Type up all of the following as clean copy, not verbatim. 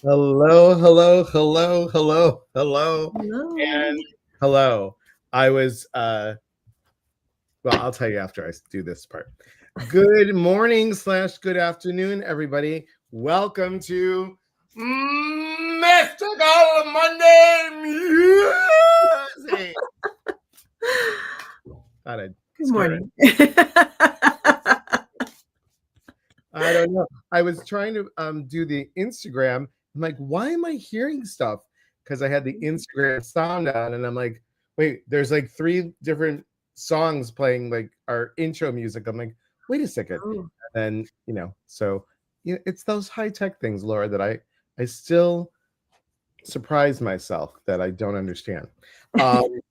Hello, hello, hello, hello, hello, Hello. and hello. I was well, I'll tell you after I do this part. Good morning / good afternoon, everybody. Welcome to Mystical Monday Music. Thought I'd Good start it. morning. I don't know. I was trying to do the Instagram. I'm like, why am I hearing stuff? Because I had the Instagram sound on, and I'm like, wait, there's like 3 different songs playing like our intro music. I'm like, wait a second. Oh, And then, so it's those high-tech things, Laura, that I still surprise myself that I don't understand. Um,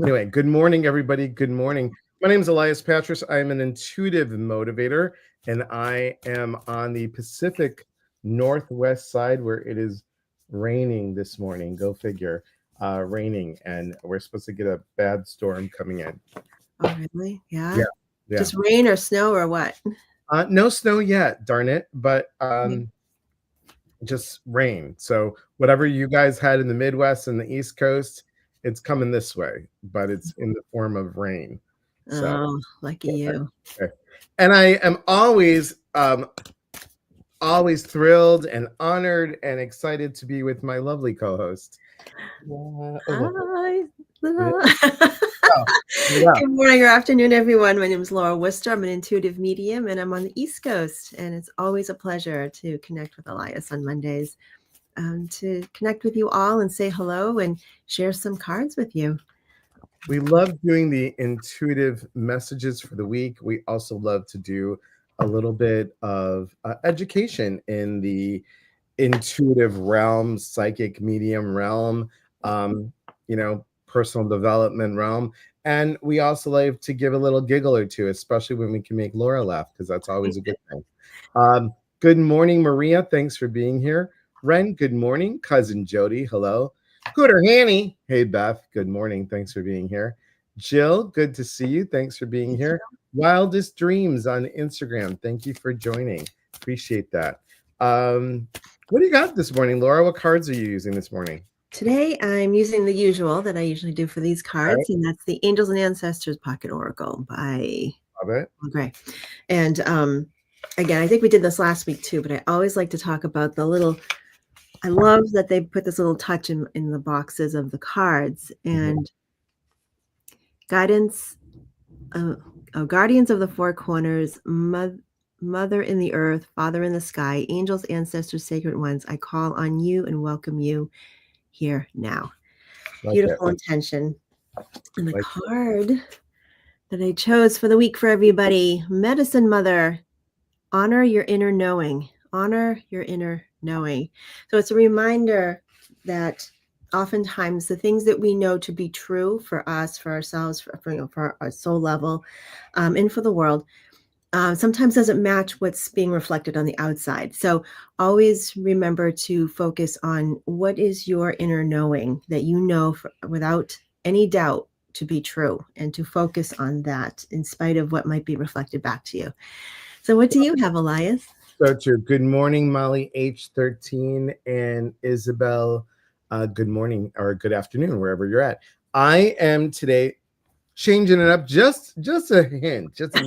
anyway, good morning, everybody. Good morning. My name is Elias Patras. I am an intuitive motivator, and I am on the Pacific Northwest side where it is raining this morning. Go figure. Raining, and we're supposed to get a bad storm coming in. really? Yeah, Yeah. yeah. Just rain or snow or what? No snow yet, darn it, but Yeah. just rain. So whatever you guys had in the Midwest and the East Coast, it's coming this way, but it's in the form of rain. So, Oh, lucky you. okay. And I am always thrilled and honored and excited to be with my lovely co-host. Hi. Yeah. Good morning or afternoon, everyone. My name is Laura Wooster. I'm an intuitive medium, and I'm on the East Coast. And it's always a pleasure to connect with Elias on Mondays, to connect with you all and say hello and share some cards with you. We love doing the intuitive messages for the week. We also love to do a little bit of education in the intuitive realm, psychic medium realm, personal development realm. And we also like to give a little giggle or two, especially when we can make Laura laugh, because that's always a good thing. Good morning, Maria. Thanks for being here. Ren, good morning. Cousin Jody, hello. Gooder Hanny. Hey, Beth. Good morning. Thanks for being here. Jill, good to see you. Thanks for being here. Wildest Dreams on Instagram. Thank you for joining. Appreciate that. What do you got this morning, Laura? What cards are you using this morning? Today, I'm using the usual that I usually do for these cards, Right. and that's the Angels and Ancestors Pocket Oracle by Love it. Gray. And again, I think we did this last week too, but I always like to talk about the little. I love that they put this little touch in the boxes of the cards and guidance. Guardians of the Four Corners, Mother in the earth, Father in the sky, angels, ancestors, sacred ones, I call on you and welcome you here now. Like Beautiful it. intention. And the Like card that I chose for the week for everybody, Medicine Mother, honor your inner knowing. Honor your inner knowing. So it's a reminder that oftentimes the things that we know to be true for us, for ourselves, for our soul level, and for the world, sometimes doesn't match what's being reflected on the outside. So always remember to focus on what is your inner knowing that you know without any doubt to be true, and to focus on that in spite of what might be reflected back to you. So what do you have, Elias? so true. Good morning, Molly H13 and Isabel. Good morning or good afternoon, wherever you're at. I am today changing it up just a hint, just a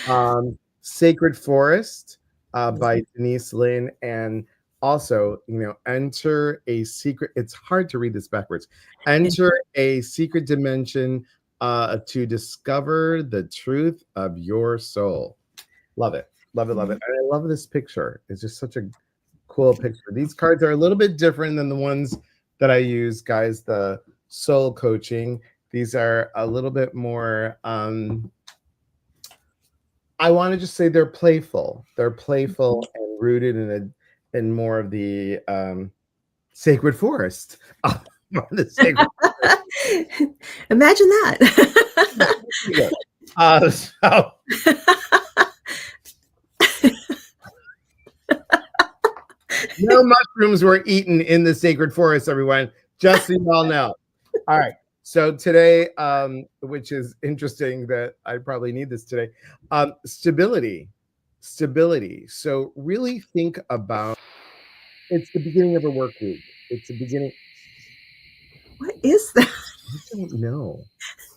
little. Sacred Forest by Denise Lynn, and also, enter a secret. It's hard to read this backwards. Enter a secret dimension to discover the truth of your soul. Love it, love it, love it. And I love this picture. It's just such a cool picture. These cards are a little bit different than the ones that I use, guys. The soul coaching. These are a little bit more. I want to just say they're playful. They're playful and rooted in more of the sacred forest. The sacred Imagine that. so no mushrooms were eaten in the sacred forest, everyone. Just so you all know. All right. So today, which is interesting that I probably need this today, stability. So really think about It's the beginning of a work week. It's the beginning. What is that? I don't know.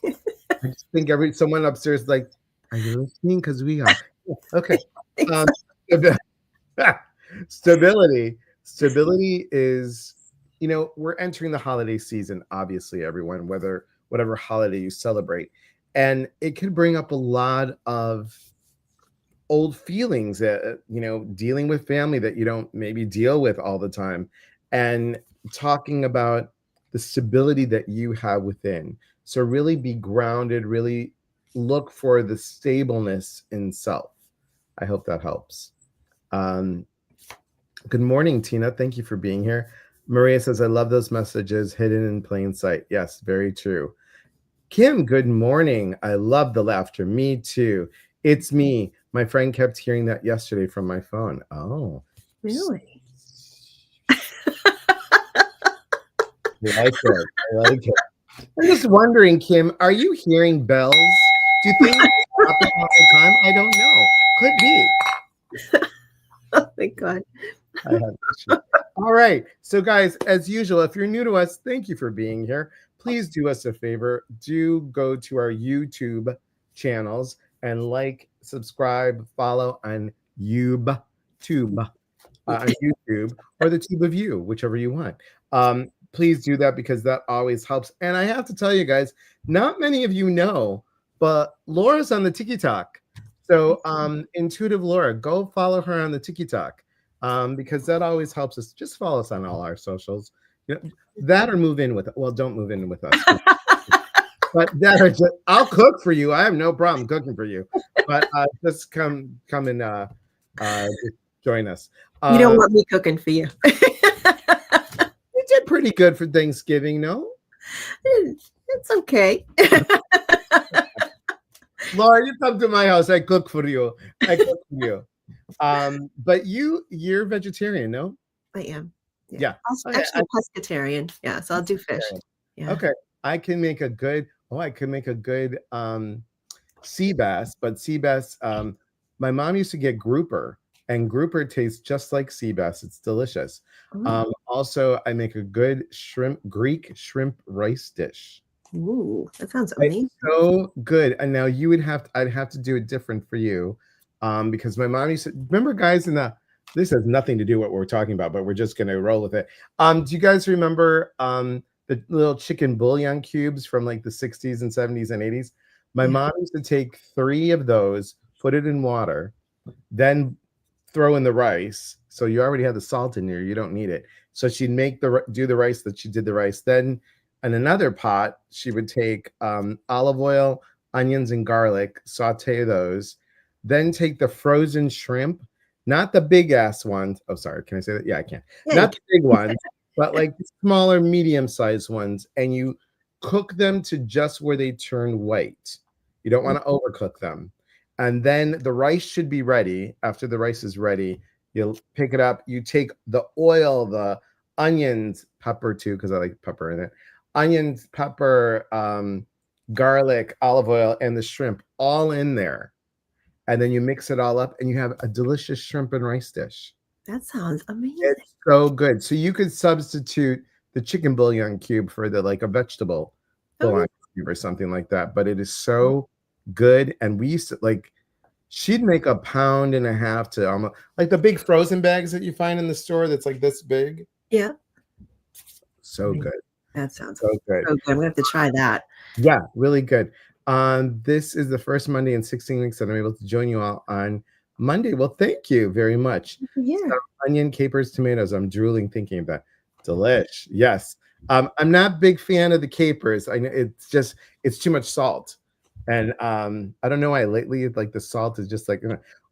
I just think someone upstairs is like, are you listening? Because we are. Yeah, okay. Um, stabi- stability. Stability is, we're entering the holiday season. Obviously, everyone, whatever holiday you celebrate, and it can bring up a lot of old feelings that dealing with family that you don't maybe deal with all the time, and talking about the stability that you have within. So really be grounded, really look for the stableness in self. I hope that helps. um, Good morning, Tina. Thank you for being here. Maria says, I love those messages hidden in plain sight. Yes, very true. Kim, good morning. I love the laughter. Me too. It's me. My friend kept hearing that yesterday from my phone. Oh, Really? I like it. I like it. I'm just wondering, Kim, are you hearing bells? Do you think it's happening all the time? I don't know. Could be. Oh my God. I have issues. All right. So, guys, as usual, if you're new to us, thank you for being here. Please do us a favor. Do go to our YouTube channels and subscribe, follow on on YouTube, or the Tube of You, whichever you want. Please do that because that always helps. And I have to tell you guys, not many of you know, but Laura's on the TikTok. So, Intuitive Laura, go follow her on the TikTok, because that always helps us. Just follow us on all our socials. That or move in with. Well, don't move in with us. But that or just, I'll cook for you. I have no problem cooking for you. But just come and just join us. You don't want me cooking for you. You did pretty good for Thanksgiving, no? It's okay. Laura, you come to my house. I cook for you. I cook for you. But you're vegetarian, no? I am. Yeah. I'm actually pescatarian. Yeah, so I'll do fish. Yeah. Okay. I can make a good sea bass, but sea bass, my mom used to get grouper, and grouper tastes just like sea bass. It's delicious. Also, I make a good Greek shrimp rice dish. Ooh, that sounds amazing. It's so good. And now I'd have to do it different for you, because my mom used to remember, guys. This has nothing to do with what we're talking about, but we're just gonna roll with it. Do you guys remember the little chicken bouillon cubes from like the 60s and 70s and 80s? My mom used to take 3 of those, put it in water, then throw in the rice. So you already have the salt in there. You don't need it. So she'd do the rice that she did the rice. Then in another pot, she would take olive oil, onions, and garlic, saute those, then take the frozen shrimp, not the big ass ones. Oh, sorry. Can I say that? Yeah, I can. Yeah, Not the big ones, but like the smaller, medium-sized ones. And you cook them to just where they turn white. You don't want to overcook them. And then the rice should be ready. After the rice is ready, you'll pick it up. You take the oil, the onions, pepper too, because I like pepper in it. Onions, pepper, garlic, olive oil, and the shrimp all in there. And then you mix it all up and you have a delicious shrimp and rice dish. that sounds amazing. It's so good. So you could substitute the chicken bouillon cube for a vegetable bouillon cube or something like that. But it is so good. And we used to she'd make 1.5 pounds to almost like the big frozen bags that you find in the store that's like this big. Yeah. So good. That sounds so good. I'm gonna have to try that. Yeah, really good. This is the first Monday in 16 weeks that I'm able to join you all on Monday. Well, thank you very much. Yeah. So, onion, capers, tomatoes. I'm drooling thinking of that. Delish. Yes. I'm not a big fan of the capers. I know it's too much salt. And I don't know why lately the salt is just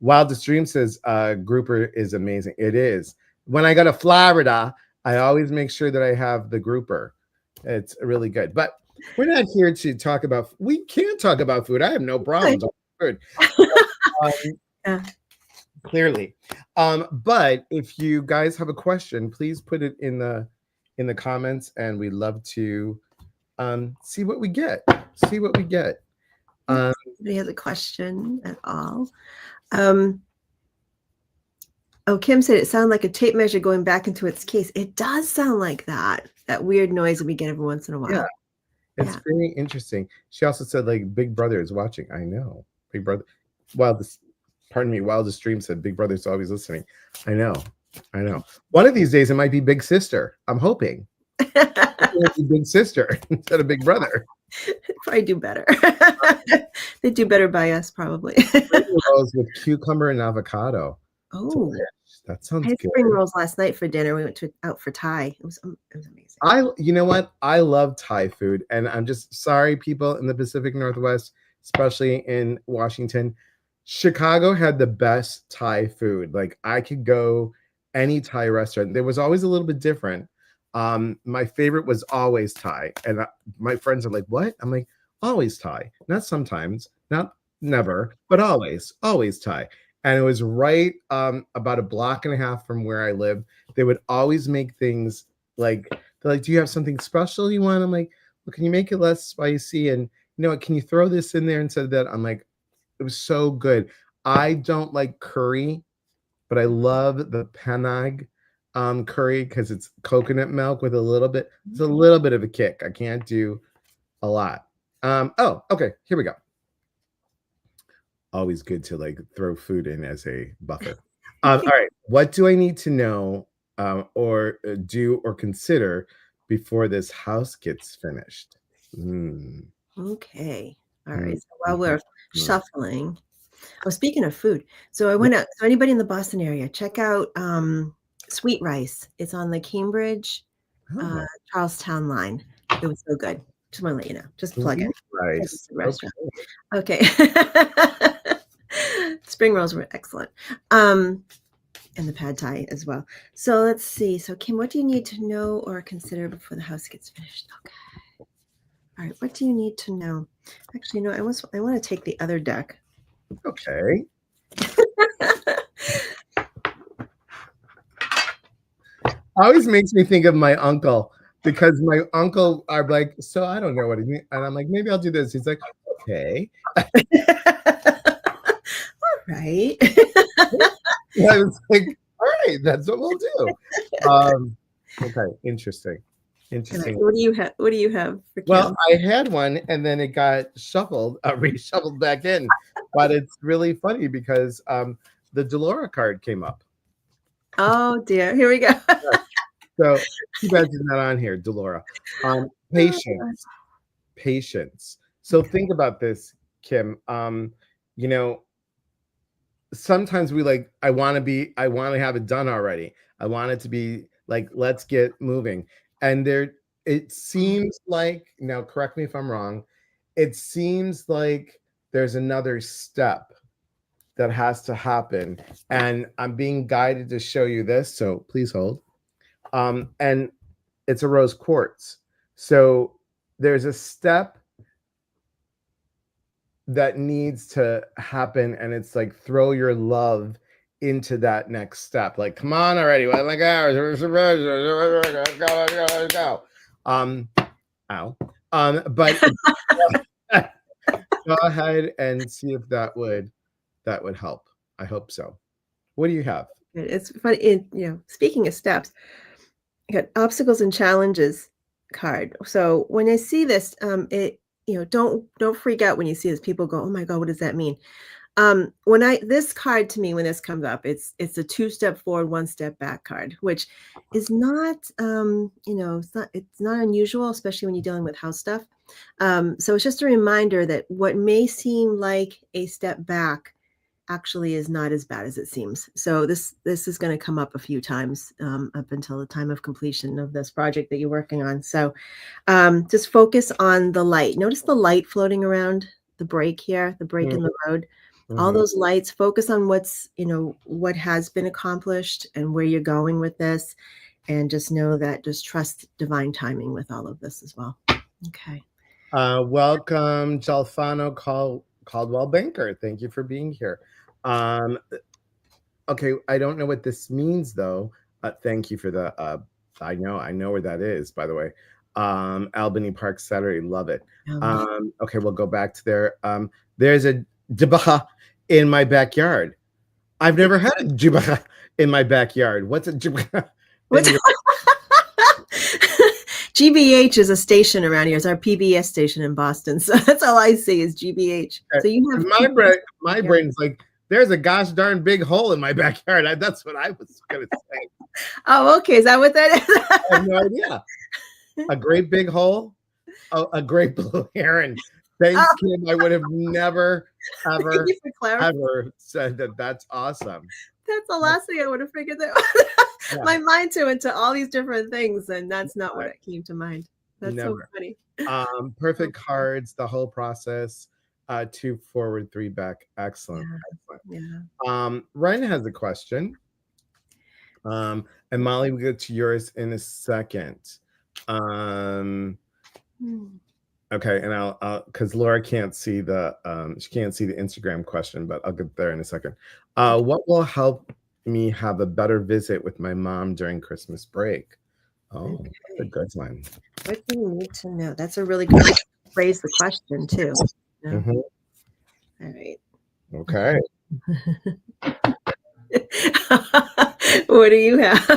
Wildest Dream says grouper is amazing. It is. When I go to Florida, I always make sure that I have the grouper. It's really good. But we're not here to talk about. We can talk about food. I have no problems with food. Clearly. But if you guys have a question, please put it in the comments, and we'd love to see what we get. Anybody has a question at all? Oh, Kim said it sounded like a tape measure going back into its case. It does sound like that. That weird noise that we get every once in a Yeah, while. it's Yeah. very interesting. She also said like Big Brother is watching. I know. Big Brother. While this, pardon me, while the stream said Big Brother's always listening. I know. I know. One of these days it might be Big Sister. I'm hoping. It'll be Big Sister instead of Big Brother. Probably do better. They do better by us, probably. Spring rolls with cucumber and avocado. Oh, That I sounds had good. spring rolls last night for dinner. We went out for Thai. It was amazing. You know what? I love Thai food, and I'm just sorry, people in the Pacific Northwest, especially in Washington. Chicago had the best Thai food. Like I could go any Thai restaurant. There was always a little bit different. My favorite was always Thai, and my friends are like, "What?" I'm like, "Always Thai, not sometimes, not never, but always Thai." And it was right about a block and a half from where I live. They would always make things like they're like, "Do you have something special you want?" I'm like, "Well, can you make it less spicy? And you know what? Can you throw this in there instead of that?" I'm like, it was so good. I don't like curry, but I love the panag curry because it's coconut milk with a little bit. It's a little bit of a kick. I can't do a lot. Oh, okay. Here we go. Always good to like throw food in as a buffer. All right. What do I need to know or do or consider before this house gets finished? Mm, Okay. All mm, right. So while mm, we're mm. shuffling, oh, speaking of food, so I Yeah. went out. So anybody in the Boston area, check out Sweet Rice. It's on the Cambridge uh, Oh, Charlestown line. It was so good. Just want to let you know. Just plug in. sweet It's a rice. good Okay. restaurant. Okay. Spring rolls were excellent. And the pad thai as well. So let's see. So Kim, what do you need to know or consider before the house gets finished? Okay. All right. What do you need to know? Actually, no. I want to take the other deck. Okay. Always makes me think of my uncle because my uncle are like, so I don't know what he means. And I'm like, maybe I'll do this. He's like, okay. All right. I was like, all right, that's what we'll do. Okay, interesting. Interesting. What do you have? What do you have for Well, Kim? I had one and then it got shuffled, reshuffled back in. But it's really funny because the Delora card came up. Oh dear. Here we go. So too bad she's not on here, Delora. Patience. Patience. So Okay. think about this, Kim. You know, sometimes we like, I want to have it done already. I want it to be like, let's get moving. And there, it seems like, now correct me if I'm wrong, it seems like there's another step that has to happen. And I'm being guided to show you this. So please hold. And it's a rose quartz. So there's a step that needs to happen, and it's like throw your love into that next step. Like, come on already. Let's go. Ow. But go ahead and see if that would help. I hope so. What do you have? It's funny. Speaking of steps, I got obstacles and challenges card. So when I see this, don't freak out when you see this. People go, "Oh my God, what does that mean?" When I this card to me, when this comes up, it's a 2 step forward, 1 step back card, which is not, it's not unusual, especially when you're dealing with house stuff. So it's just a reminder that what may seem like a step back actually is not as bad as it seems. So this is going to come up a few times up until the time of completion of this project that you're working on. So just focus on the light. Notice the light floating around the break here, the break in the road. All those lights, focus on what has been accomplished and where you're going with this. And just know that just trust divine timing with all of this as well. Okay. Welcome, Jalfano Caldwell Banker. Thank you for being here. Okay, I don't know what this means though. Thank you for the I know where that is, by the way. Albany Park Saturday, love it. Okay, we'll go back to there. There's a debah in my backyard. I've never had a jibaka in my backyard. What's a jibaka in What's your GBH is a station around here. It's our PBS station in Boston. So that's all I see is GBH. So you have my PBS. brain's like, there's a gosh darn big hole in my backyard. That's what I was gonna say. Oh, okay. Is that what that I have is? no idea. A great big hole, a great blue heron. Thanks, Oh, Kim. I would have never, thank ever, you for clarifying. ever said that. That's awesome. That's the last thing I would have figured that Yeah, my mind to into all these different things, and that's not what came to mind. That's so never. funny. Perfect cards, the whole process. 2 forward, 3 back. Excellent. Yeah, Excellent. yeah. Ren has a question. And Molly, we'll get to yours in a second. Okay, and I'll because Laura can't see the she can't see the Instagram question, but I'll get there in a second. What will help me have a better visit with my mom during Christmas break? Oh, Okay. that's a good one. What do you need to know? That's a really good way to phrase the question too. Yeah. Mhm. All right. Okay. What do you have?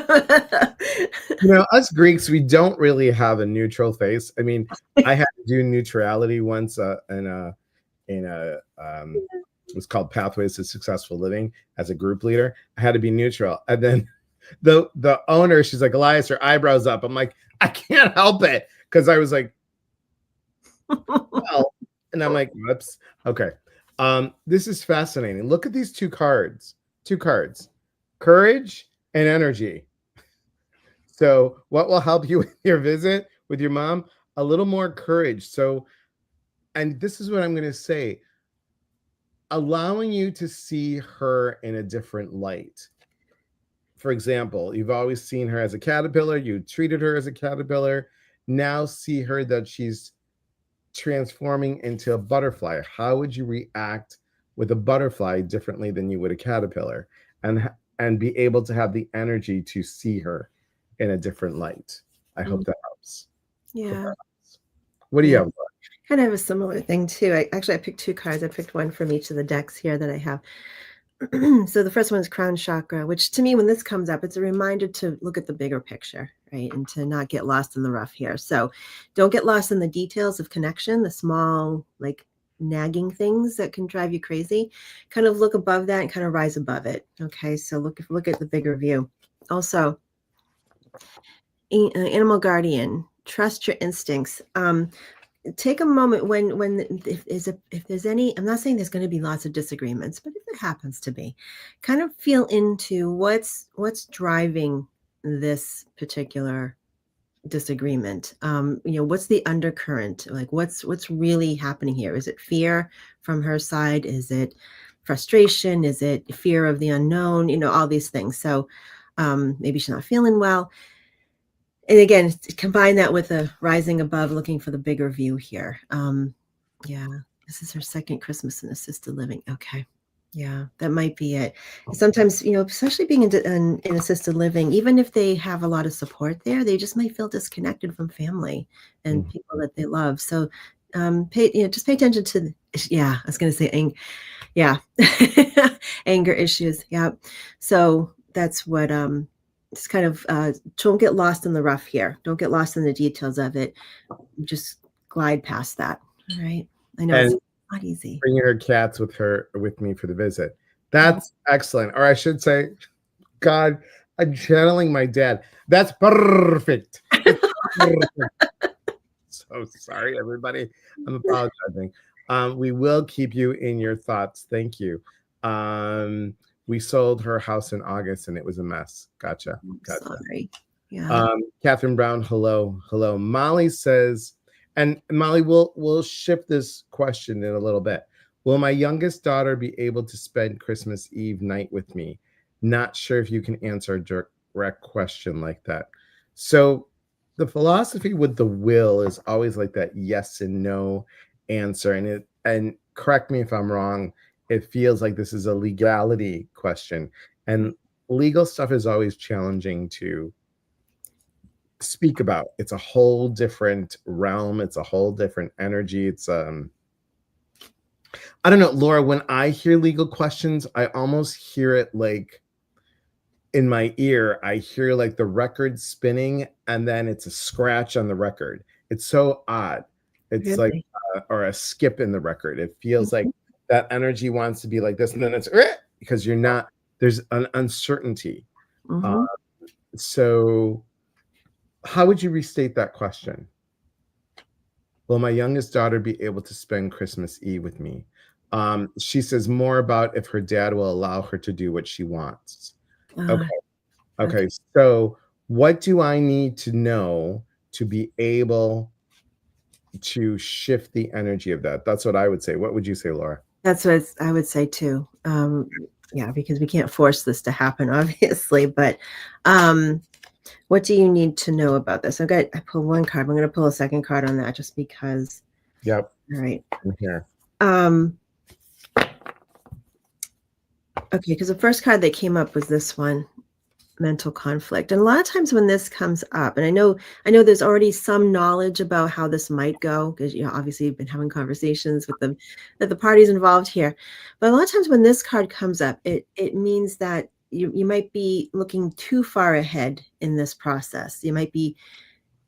Us Greeks, we don't really have a neutral face. I mean, I had to do neutrality once in a it was called Pathways to Successful Living as a group leader. I had to be neutral, and then the owner, she's like, Elias, her eyebrows up. I'm like, I can't help it because I was like, well, and I'm like, whoops. Okay. This is fascinating. Look at these two cards. Courage and energy. So, what will help you with your visit with your mom? A little more courage. So, and this is what I'm going to say, allowing you to see her in a different light. For example, you've always seen her as a caterpillar, you treated her as a caterpillar. Now see her that she's transforming into a butterfly. How would you react with a butterfly differently than you would a caterpillar? And be able to have the energy to see her in a different light. I hope that helps. Yeah. What do you have? Kind of have a similar thing too. I picked 2 cards. I picked one from each of the decks here that I have. So the first one is crown chakra, which to me, when this comes up, it's a reminder to look at the bigger picture, right? And to not get lost in the rough here. So don't get lost in the details of connection, the small, like nagging things that can drive you crazy. Kind of look above that and kind of rise above it. Okay. So look at the bigger view. Also, animal guardian, trust your instincts. Take a moment if there's any, I'm not saying there's going to be lots of disagreements, but if there happens to be, kind of feel into what's driving this particular disagreement. What's the undercurrent? Like what's really happening here? Is it fear from her side? Is it frustration? Is it fear of the unknown? All these things. So maybe she's not feeling well. And again, combine that with a rising above, looking for the bigger view here. Yeah, this is her second Christmas in assisted living. Okay. Yeah, that might be it. Sometimes, especially being in assisted living, even if they have a lot of support there, they just might feel disconnected from family and people that they love. So just pay attention to, I was going to say, anger issues. Yeah. So that's what, it's kind of don't get lost in the rough here. Don't get lost in the details of it. Just glide past that. All right. I know it's not easy. Bringing her cats with me for the visit. That's excellent. Or I should say, God, I'm channeling my dad. That's perfect. So sorry, everybody. I'm apologizing. We will keep you in your thoughts. Thank you. We sold her house in August and it was a mess. Gotcha. Sorry. Yeah. Catherine Brown, hello. Molly says, and Molly, we'll shift this question in a little bit. Will my youngest daughter be able to spend Christmas Eve night with me? Not sure if you can answer a direct question like that. So the philosophy with the will is always like that yes and no answer. And correct me if I'm wrong, it feels like this is a legality question. And legal stuff is always challenging to speak about. It's a whole different realm. It's a whole different energy. It's I don't know, Laura, when I hear legal questions, I almost hear it like in my ear, I hear like the record spinning and then it's a scratch on the record. It's so odd. It's like, Really? or a skip in the record. It feels like Mhm. that energy wants to be like this, and then it's because you're not, there's an uncertainty. Uh, Mhm. so, how would you restate that question? Will my youngest daughter be able to spend Christmas Eve with me? She says more about if her dad will allow her to do what she wants. Okay. Ah, Okay. okay. So, what do I need to know to be able to shift the energy of that? That's what I would say. What would you say, Laura? That's what I would say too. Yeah, because we can't force this to happen, obviously. But what do you need to know about this? I pulled one card. I'm going to pull a second card on that just because. Yep. All right. I'm here. Um, okay, because the first card that came up was this one, mental conflict. And a lot of times when this comes up, and I know there's already some knowledge about how this might go, because obviously you've been having conversations with the parties involved here. But a lot of times when this card comes up, it means that you might be looking too far ahead in this process. You might be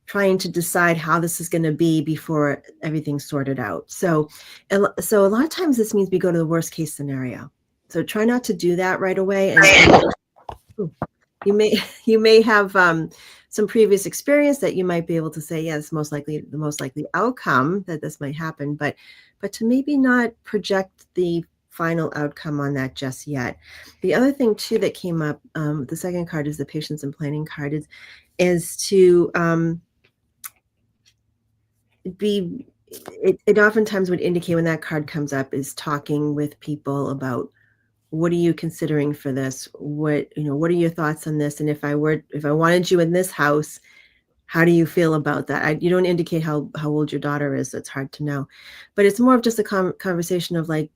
trying to decide how this is going to be before everything's sorted out. So a lot of times this means we go to the worst case scenario. So try not to do that right away. And you may you may have some previous experience that you might be able to say, yes, most likely the most likely outcome that this might happen, but to maybe not project the final outcome on that just yet. The other thing too that came up, the second card is the patience and planning card, is to be it oftentimes would indicate when that card comes up is talking with people about what are you considering for this, what are your thoughts on this, and if I wanted you in this house, how do you feel about that? You don't indicate how old your daughter is, so it's hard to know, but it's more of just a conversation of like,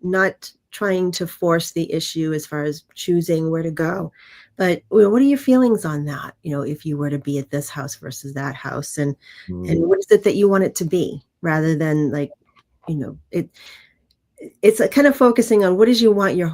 not trying to force the issue as far as choosing where to go, but what are your feelings on that, if you were to be at this house versus that house, and Mm, what is it that you want it to be, rather than like, it's a kind of focusing on what do you want your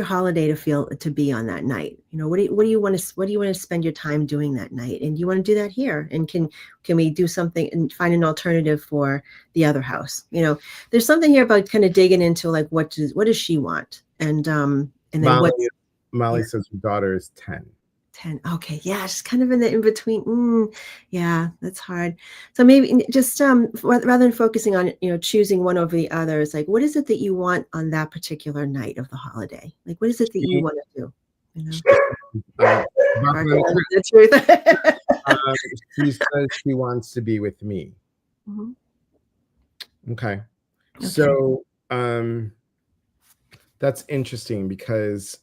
holiday to be on that night? What do you want to spend your time doing that night? And do you want to do that here? And can we do something and find an alternative for the other house? There's something here about kind of digging into like what does she want? And then Molly, what's Molly yeah, says her daughter is 10. 10. Okay, yeah, she's kind of in the in between. Yeah, that's hard. So maybe just rather than focusing on choosing one over the other, it's like, what is it that you want on that particular night of the holiday? Like, what is it that you She, want to do? she Hard Buckland, to tell the truth. um, she says she wants to be with me. Mhm. Okay. Okay. So, that's interesting because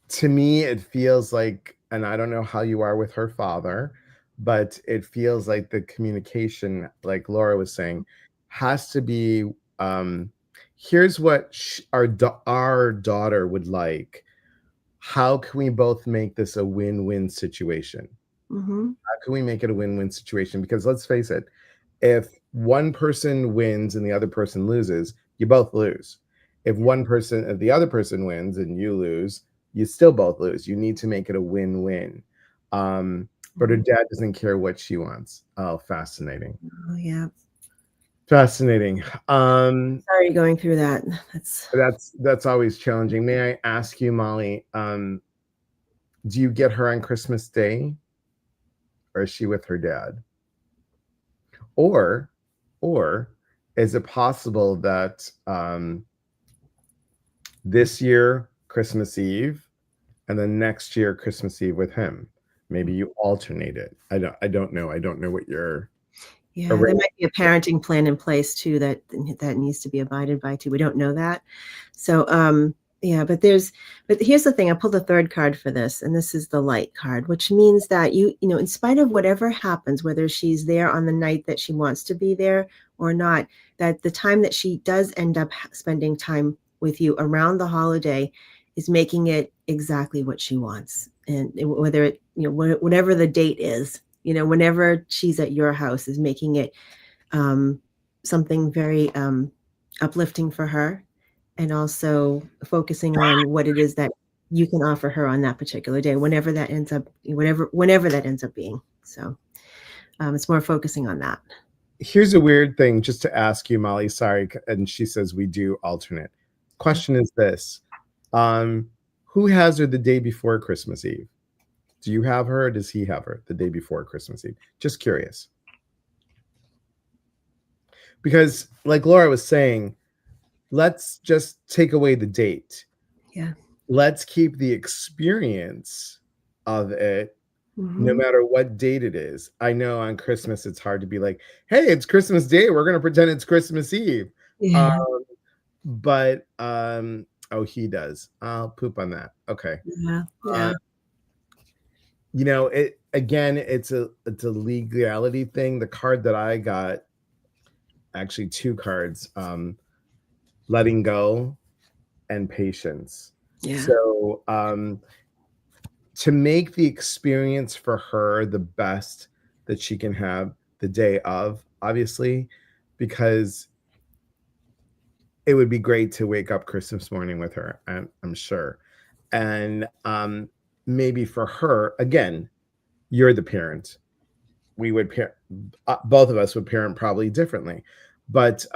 to me it feels like, and I don't know how you are with her father, but it feels like the communication, like Laura was saying, has to be here's what our daughter would like. How can we both make this a win-win situation? Hmm. How can we make it a win-win situation? Because let's face it, if one person wins and the other person loses, you both lose. If the other person wins and you lose, you still both lose. You need to make it a win-win. But her Hmm. dad doesn't care what she wants. Oh, fascinating. Oh yeah. Fascinating. Sorry you're going through that. That's That's always challenging. May I ask you, Molly, do you get her on Christmas Day or is she with her dad? Or or is it possible that this year Christmas Eve and then next year Christmas Eve with him? Maybe you alternate it. I don't know. I don't know what your Yeah, there arrangement. might be a parenting plan in place too that needs to be abided by too. We don't know that. So yeah, but here's the thing. I pulled the third card for this, and this is the light card, which means that in spite of whatever happens, whether she's there on the night that she wants to be there or not, that the time that she does end up spending time with you around the holiday is making it exactly what she wants. And whether whatever the date is, whenever she's at your house is making it something very uplifting for her, and also focusing on what it is that you can offer her on that particular day, whenever that ends up, whenever that ends up being. So it's more focusing on that. Here's a weird thing just to ask you, Molly. Sorry. And she says we do alternate. Question is this. Who has her the day before Christmas Eve? Do you have her or does he have her the day before Christmas Eve? Just curious. Because like Laura was saying, let's just take away the date. Yeah. Let's keep the experience of it no matter what date it is. I know on Christmas it's hard to be like, hey, it's Christmas Day. We're going to pretend it's Christmas Eve. Yeah. Oh, he does. I'll poop on that. Okay. Yeah. Yeah. It again, it's a legality thing. The card that I got, actually two cards, letting go and patience. Yeah. So to make the experience for her the best that she can have the day of, obviously, because it would be great to wake up Christmas morning with her, I'm sure. And maybe for her, again, you're the parent. We would both of us would parent probably differently, but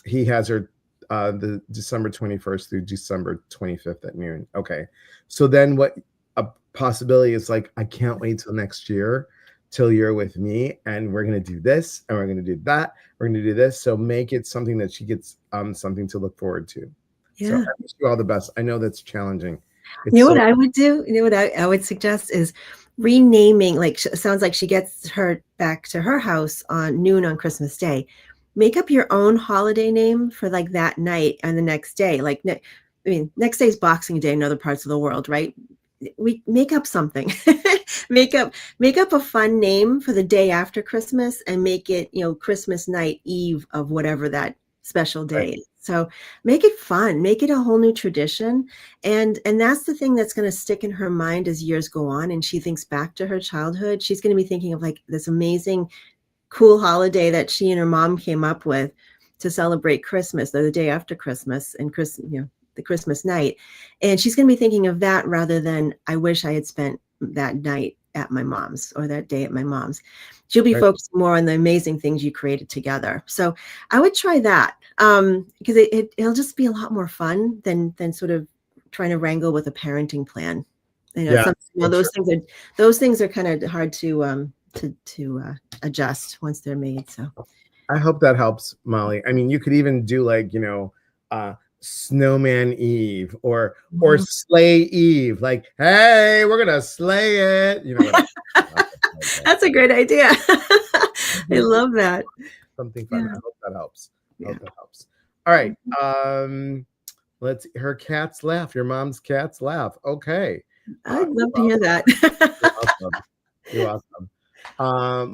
he has her the December 21st through December 25th at noon. Okay. So then what a possibility is, like, I can't wait till next year till you're with me and we're going to do this and we're going to do that. We're going to do this. So make it something that she gets something to look forward to. Yeah. So I wish you all the best. I know that's challenging. What I would do, what I would suggest is renaming, like, sounds like she gets her back to her house on noon on Christmas Day. Make up your own holiday name for like that night and the next day. Like, next day is Boxing Day in other parts of the world, right? We make up something. make up a fun name for the day after Christmas and make it, Christmas night eve of whatever that special day is. So make it fun, make it a whole new tradition. And that's the thing that's going to stick in her mind as years go on. And she thinks back to her childhood. She's going to be thinking of like this amazing, cool holiday that she and her mom came up with to celebrate Christmas, the day after Christmas, and the Christmas night. And she's going to be thinking of that rather than, I wish I had spent that night at my mom's or that day at my mom's. She'll be focused more on the amazing things you created together. So I would try that because it'll just be a lot more fun than sort of trying to wrangle with a parenting plan. Those things are kind of hard to adjust once they're made. So I hope that helps, Molly. I mean, you could even do like, Snowman Eve or Sleigh Eve. Like, hey, we're gonna slay it. That's a great idea. I love that. Something fun. I hope that helps. All right. Her cats laugh. Your mom's cats laugh. Okay. I'd love to hear that. You're welcome.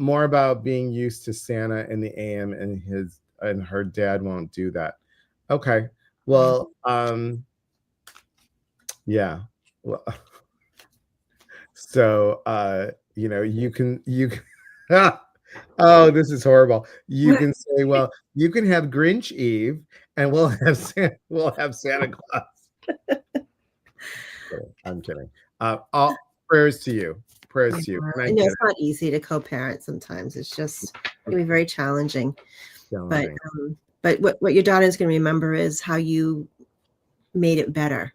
More about being used to Santa in the AM and her dad won't do that. Okay. Well, yeah. Well, so you can oh, this is horrible. You can say, well, you can have Grinch Eve and we'll have Santa Claus. I'm kidding. All prayers to you. Prayers to you. I know it's not easy to co-parent sometimes. It's just it can be very challenging. But what your daughter is going to remember is how you made it better,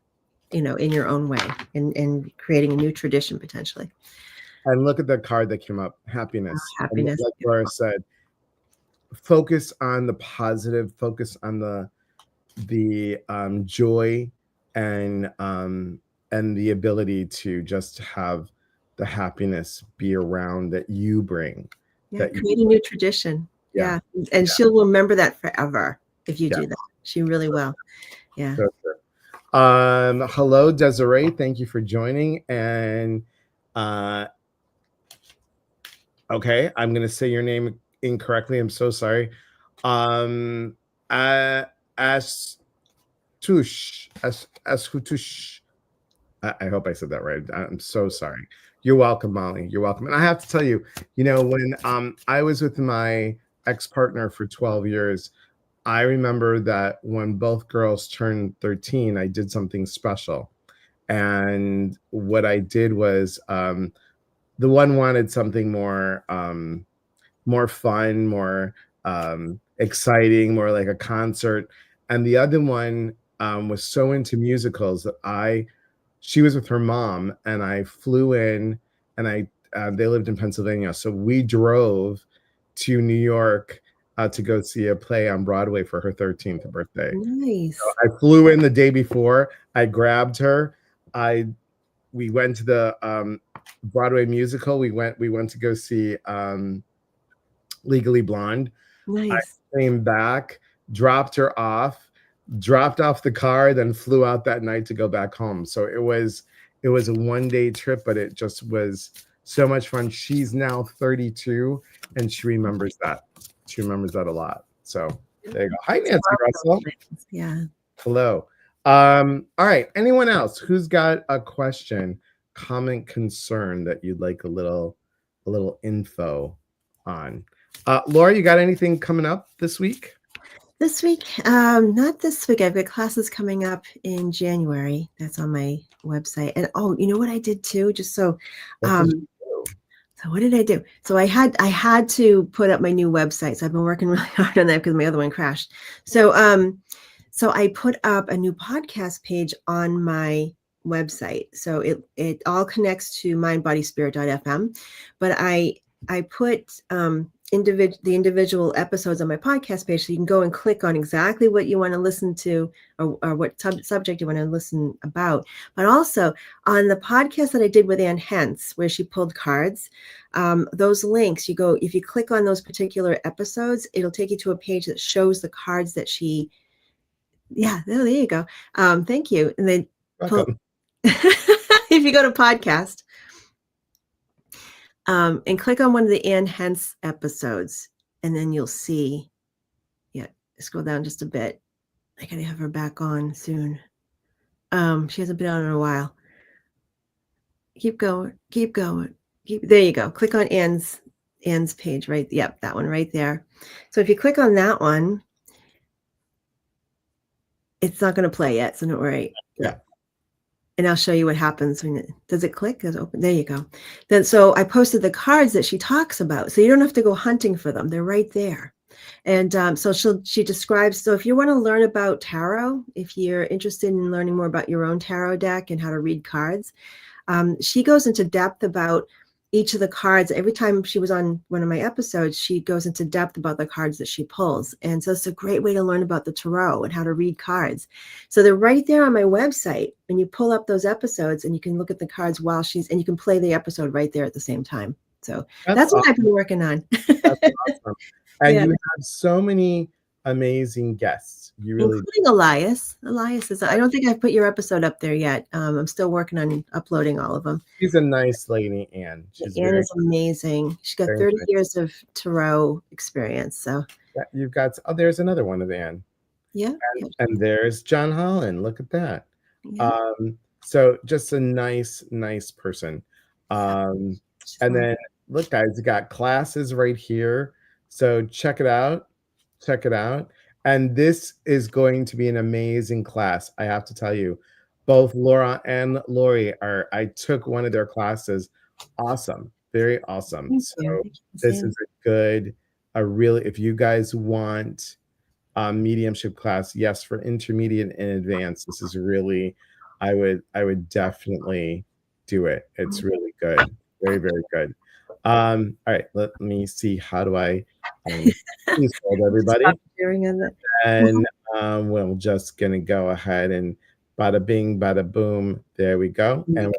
in your own way, and creating a new tradition potentially. And look at the card that came up, happiness. Happiness. Like Laura said, focus on the positive, focus on the joy and the ability to just have the happiness be around that you bring. Yeah, create a new tradition. Yeah. And she'll remember that forever if you do that. She really will. Yeah. So true. Hello, Desiree. Thank you for joining. And okay, I'm gonna say your name incorrectly. I'm so sorry. Ashutush. I hope I said that right. I'm so sorry. You're welcome, Molly. You're welcome. And I have to tell you, when I was with my ex-partner for 12 years, I remember that when both girls turned 13, I did something special. And what I did was, the one wanted something more fun, more exciting, more like a concert. And the other one was so into musicals that she was with her mom, and I flew in, and they lived in Pennsylvania, so we drove to New York to go see a play on Broadway for her 13th birthday. Nice. I flew in the day before. I grabbed her. I We went to the Broadway musical. We went to go see Legally Blonde. I Nice. came back, dropped her off, dropped off the car, then flew out that night to go back home. So it was a 1 day trip, but it just was so much fun. She's now 32, and she remembers that. She remembers that a lot. So there you go. Hi, Nancy Russell. Yeah. Hello. All right. Anyone else who's got a question, comment, concern that you'd like a little info on? Laura, you got anything coming up this week? This week, not this week. I've got classes coming up in January. That's on my website. And oh, you know what I did too? Just so, What did you do? so what did I do? So I had to put up my new website. So I've been working really hard on that because my other one crashed. So so I put up a new podcast page on my website. So it all connects to mindbodyspirit.fm, but I put the individual episodes on my podcast page, so you can go and click on exactly what you want to listen to, or what subject you want to listen about. But also on the podcast that I did with Ann Hentz, where she pulled cards, those links, if you click on those particular episodes, it'll take you to a page that shows the cards that she. Yeah, there you go. Thank you. And then if you go to podcast, and click on one of the Ann Hentz episodes, and then you'll see. Yeah, scroll down just a bit. I gotta have her back on soon. She hasn't been on in a while. Keep going. There you go. Click on Ann's page, right? Yep, that one right there. So if you click on that one, it's not going to play yet, so don't worry. Yeah. And I'll show you what happens when does it click? Does it open? There you go. Then so I posted the cards that she talks about, so you don't have to go hunting for them; they're right there. And so she describes. So if you want to learn about tarot, if you're interested in learning more about your own tarot deck and how to read cards, she goes into depth about each of the cards. Every time she was on one of my episodes, she goes into depth about the cards that she pulls. And so it's a great way to learn about the tarot and how to read cards. So they're right there on my website, and you pull up those episodes and you can look at the cards and you can play the episode right there at the same time. So that's what I've been working on. That's awesome. And you have so many amazing guests. You really, including Elias. Elias is. I don't think I've put your episode up there yet. I'm still working on uploading all of them. She's a nice lady, Ann. Ann is amazing. She's got 30 years of tarot experience. So you've got. Oh, there's another one of Ann. Yeah. And there's John Holland. Look at that. Yeah. So just a nice person. And then look, guys, you got classes right here. So check it out. And this is going to be an amazing class. I have to tell you, both Laura and Lori I took one of their classes. Awesome. Very awesome. So this is if you guys want a mediumship class, yes, for intermediate and advanced, this is really, I would definitely do it. It's really good. Very, very good. All right, let me see. How do I please hold everybody? And we're just gonna go ahead and bada bing, bada boom. There we go. And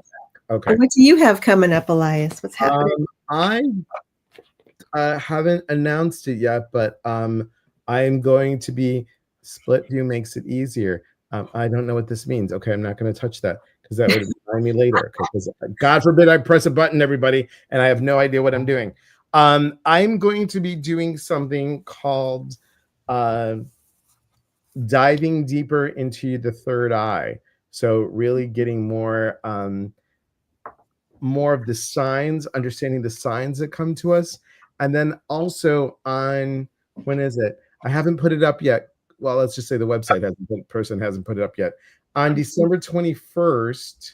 okay. What do you have coming up, Elias? What's happening? I haven't announced it yet, but I am going to be split view makes it easier. I don't know what this means. Okay, I'm not going to touch that because that would remind me later. Because God forbid I press a button, everybody, and I have no idea what I'm doing. I'm going to be doing something called diving deeper into the third eye. So really getting more of the signs, understanding the signs that come to us, and then also on When is it? I haven't put it up yet. Well, let's just say the website hasn't person hasn't put it up yet. On December 21st,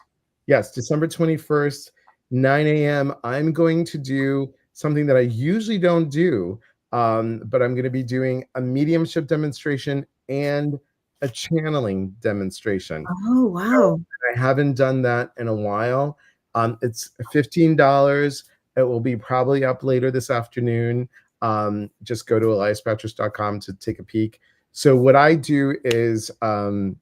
yes, December 21st, 9 a.m., I'm going to do something that I usually don't do, but I'm going to be doing a mediumship demonstration and a channeling demonstration. Oh, So wow. I haven't done that in a while. It's $15. It will be probably up later this afternoon. Just go to eliaspatras.com to take a peek. So what I do is I've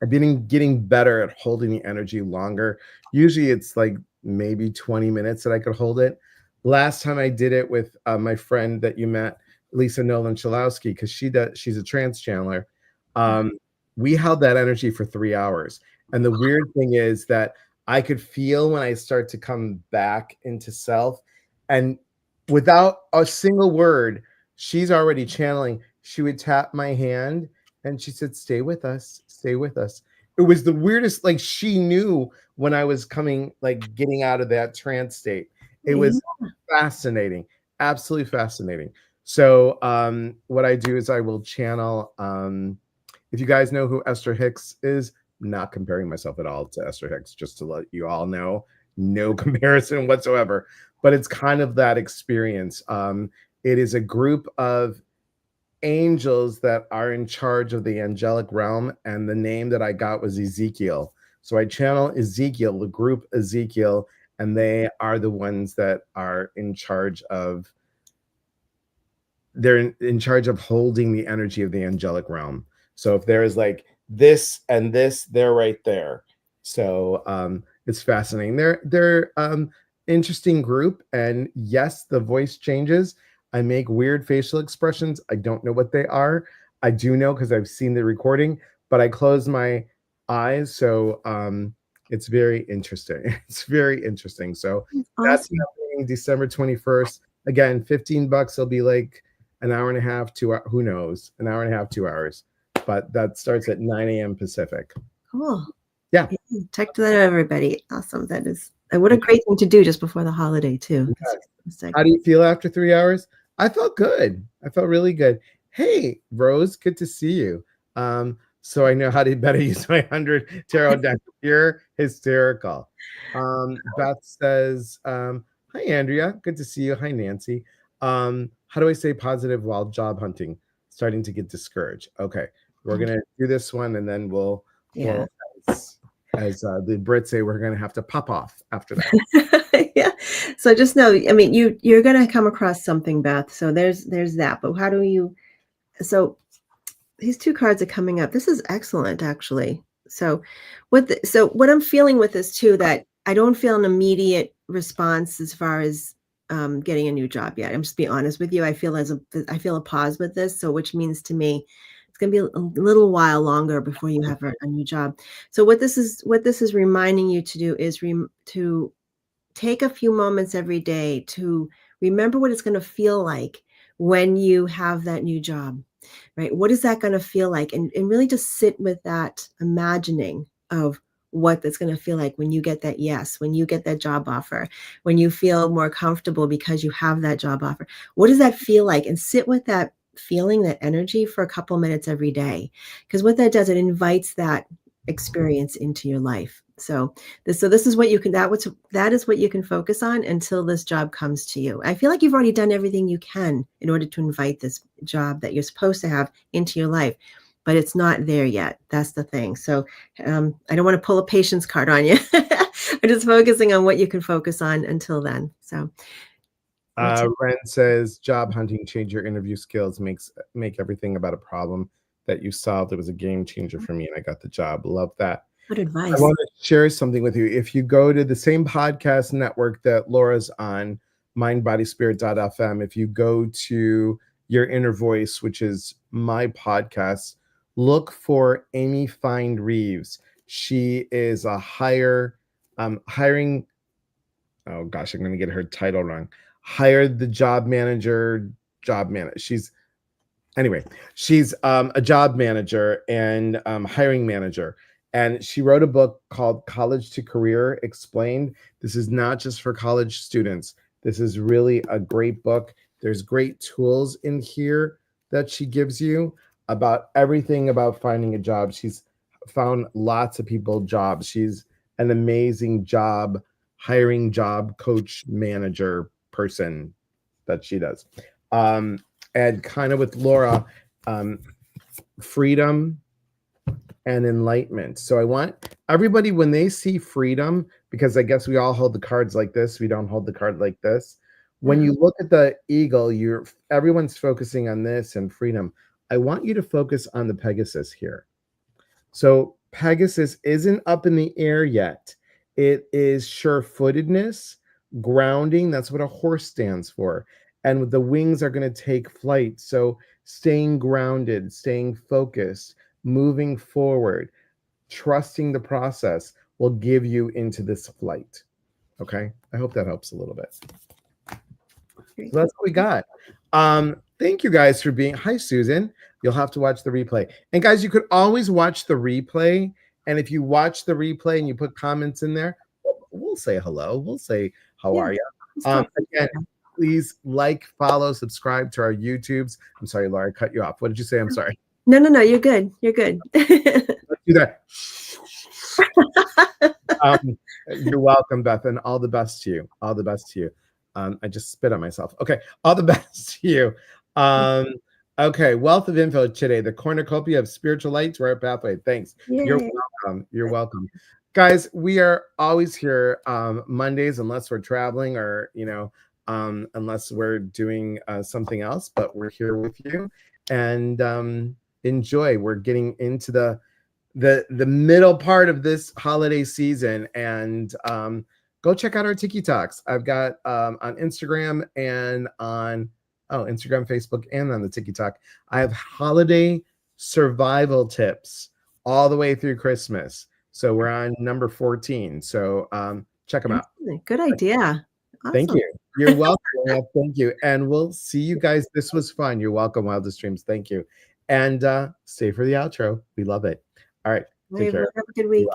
been getting better at holding the energy longer. Usually it's like maybe 20 minutes that I could hold it. Last time I did it with my friend that you met, Lisa Nolan Chalowski, because she's a trance channeler. Um, we held that energy for 3 hours. And the weird thing is that I could feel when I start to come back into self, and without a single word, she's already channeling. She would tap my hand and she said, "Stay with us, stay with us." It was the weirdest, like she knew when I was coming, like getting out of that trance state. It Yeah. was fascinating, absolutely fascinating. So what I do is I will channel, if you guys know who Esther Hicks is, not comparing myself at all to Esther Hicks, just to let you all know, no comparison whatsoever, but it's kind of that experience. It is a group of angels that are in charge of the angelic realm, and the name that I got was Ezekiel. So I channel Ezekiel, the group Ezekiel, and they are the ones that are in charge of, they're in charge of holding the energy of the angelic realm. So if there is like this and this, they're right there. So it's fascinating. They're interesting group, and yes, the voice changes. I make weird facial expressions. I don't know what they are. I do know because I've seen the recording, but I close my eyes. So it's very interesting. It's very interesting. So that's Awesome. happening December 21st. Again, $15. It'll be like an hour and a half, 2 hours, who knows, an hour and a half, 2 hours. But that starts at 9 a.m. Pacific. Cool. Yeah. Yeah, check that out, everybody. Awesome. That is, what a great thing to do just before the holiday, too. That's fantastic. How do you feel after 3 hours? I felt good. I felt really good. Hey, Rose, good to see you. So I know how to better use my 100 tarot deck. You're hysterical. Beth says, hi, Andrea. Good to see you. Hi, Nancy. How do I stay positive while job hunting? Starting to get discouraged. Okay, we're gonna do this one, and then we'll as the Brits say, we're gonna have to pop off after that. Yeah. So just know, I mean, you're going to come across something, Beth. So there's that. But how do you? So these two cards are coming up. This is excellent, actually. So what I'm feeling with this too, that I don't feel an immediate response as far as getting a new job yet. I'm just being honest with you. I feel a pause with this. So which means to me, it's going to be a little while longer before you have a new job. So what this is reminding you to do is to take a few moments every day to remember what it's going to feel like when you have that new job, right? What is that going to feel like? And really just sit with that imagining of what that's going to feel like when you get that yes, when you get that job offer, when you feel more comfortable because you have that job offer. What does that feel like? And sit with that feeling, that energy for a couple minutes every day. Because what that does, it invites that experience into your life. So this is what you can, that is what you can focus on until this job comes to you. I feel like you've already done everything you can in order to invite this job that you're supposed to have into your life, but it's not there yet. That's the thing. So I don't want to pull a patience card on you. I'm just focusing on what you can focus on until then. So Ren says job hunting change your interview skills, make everything about a problem that you solved. It was a game changer for me and I got the job. Love that. good I advice. want to share something with you. If you go to the same podcast network that Laura's on, mindbodyspirit.fm, if you go to Your Inner Voice, which is my podcast, look for Amy Find Reeves. She is a hiring, oh gosh, I'm going to get her title wrong. Hired the job manager. Anyway, she's a job manager and hiring manager. And she wrote a book called College to Career Explained. This is not just for college students. This is really a great book. There's great tools in here that she gives you about everything about finding a job. She's found lots of people jobs. She's an amazing job coach manager person that she does. And kind of with Laura, um, freedom and enlightenment. So I want everybody, when they see freedom, because I guess we all hold the cards like this, we don't hold the card like this. When you look at the eagle, everyone's focusing on this and freedom. I want you to focus on the Pegasus here. So Pegasus isn't up in the air yet. It is sure-footedness, grounding. That's what a horse stands for. And the wings are going to take flight. So staying grounded, staying focused, moving forward, trusting the process will give you into this flight. Okay. I hope that helps a little bit. So that's what we got. Thank you guys for being. Hi, Susan. You'll have to watch the replay. And guys, you could always watch the replay. And if you watch the replay and you put comments in there, we'll say hello. We'll say, how are you? Again, please like, follow, subscribe to our YouTubes. I'm sorry, Laura, I cut you off. What did you say? I'm sorry. No, you're good. You're good. Let's do that. You're welcome, Beth, and all the best to you. All the best to you. I just spit on myself. Okay, all the best to you. Okay, wealth of info today. The cornucopia of spiritual light to our pathway. Thanks. Yay. You're welcome. You're welcome. Guys, we are always here Mondays, unless we're traveling or, unless we're doing something else, but we're here with you. And enjoy. We're getting into the middle part of this holiday season, and go check out our TikToks. I've got on Instagram and on Instagram, Facebook, and on the TikTok. I have holiday survival tips all the way through Christmas. So we're on number 14. So check them out. Good idea. Awesome. Thank you. You're welcome. Thank you. And we'll see you guys. This was fun. You're welcome, Wildest Dreams. Thank you. And stay for the outro. We love it. All right. Take care. Have a good week.